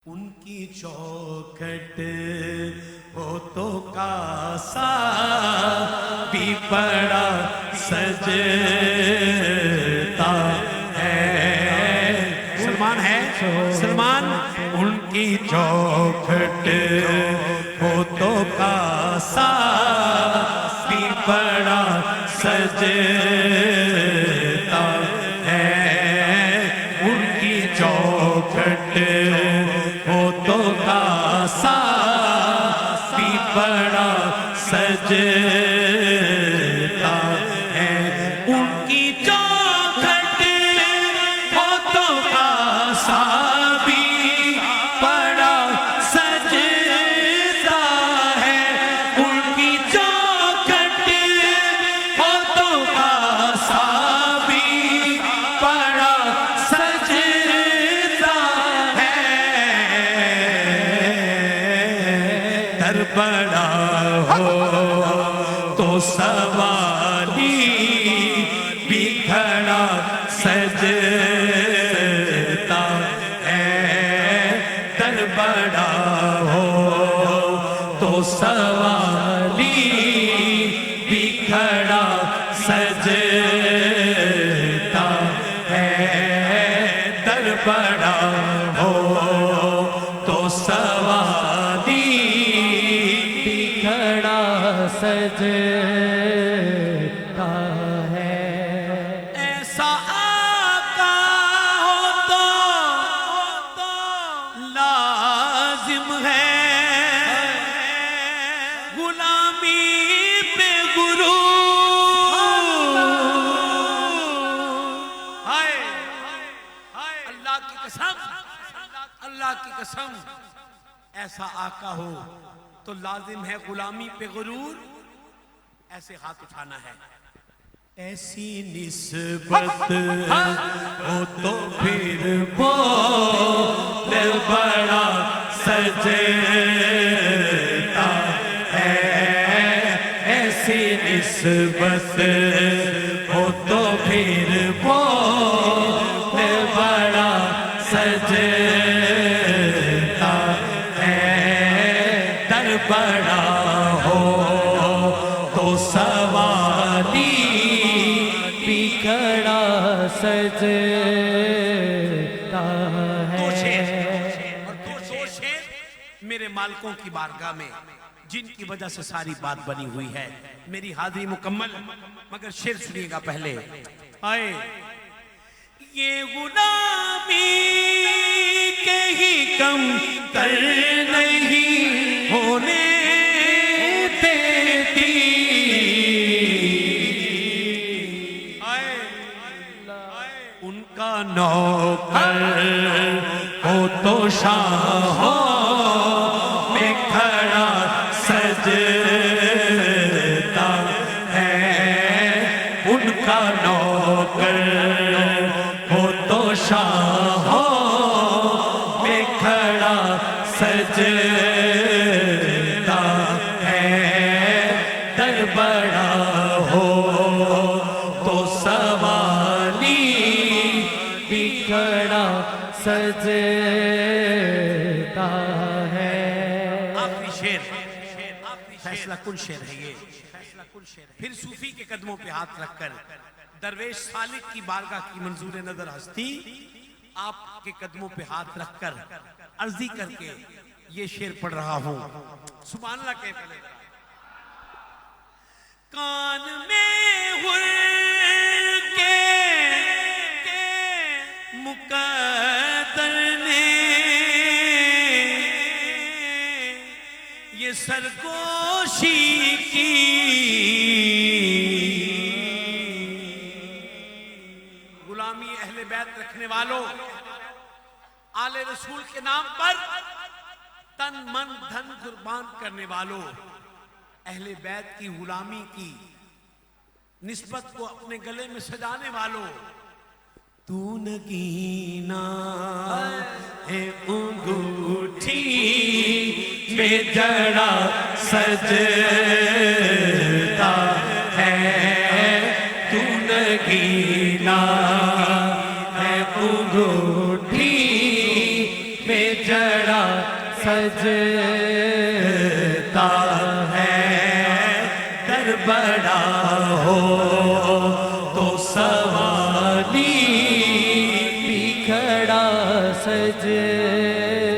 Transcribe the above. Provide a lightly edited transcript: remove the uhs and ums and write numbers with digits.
ان کی چوکھٹ ہوتوں کا سا بھی بڑا سجتا ہے. سلمان ہے سلمان. ان کی چوکھٹ ہوتوں کا سا بھی بڑا سجتا ہے. ان کی چوکھٹ ہوتوں کا سا بھی بڑا سجتا ہے. ان کی چوکھٹ ہوتوں کا سا بھی بڑا سجتا ہے. ان کی چوکھٹ ہوتوں کا سا بھی بڑا سجتا ہے. در بڑا ہو تو سوالی بھی کھڑا سجتا ہے. در بڑا ہو تو سوالی بھی کھڑا سجتا ہے. در بڑا ہو تو سوالی بھی کھڑا سجتا ہے. ایسا آقا ہو تو لازم ہے غلامی پہ غرور. ہائے اللہ کی قسم، اللہ کی قسم، ایسا آقا ہو تو لازم ہے غلامی پہ غرور. ایسے ہاتھ اٹھانا ہے. ایسی نسبت ہو تو پھر بول بڑا سجتا ہے. ایسی نسبت ہو تو پھر بول بڑا سجتا ہے. در بڑا ہو تو سوالی بھی کھڑا سجتا ہے. اور دو شیر میرے مالکوں کی بارگاہ میں جن کی وجہ سے ساری بات بنی ہوئی ہے. میری حاضری مکمل، مگر شیر سنیے گا پہلے. آئے یہ غلامی کے ہی کم تر نہیں ہونے دیتی. ان کا نوکر ہو تو شاہوں میں کھڑا سجتا ہے. ان کا نوکر ہو تو شاہوں میں کھڑا سجتا ہے. در بڑا ہو تو سوالی بھی کھڑا سجتا ہے. آخری شیر، فیصلہ کن شیر ہے یہ. پھر صوفی کے قدموں پہ ہاتھ رکھ کر درویش سالک کی بارگاہ کی منظور نظر ہستی آپ کے قدموں پہ ہاتھ رکھ کر عرضی کر کے یہ شیر پڑھ رہا ہوں. سبحان اللہ کہہ پہلے. کان میں ہر کے مقدر نے یہ سرگوشی کی. غلامی اہل بیت رکھنے والوں، آل رسول کے نام پر تن من دھن قربان کرنے والوں، اہل بیت کی غلامی کی نسبت کو اپنے گلے میں سجانے والوں، تو نگینا ہے انگوٹھی میں جڑا سجتا ہے. تو نگینا ہے انگوٹھی میں جڑا سجتا ہے در بڑا ہو تو سوالی بکھڑا سجتا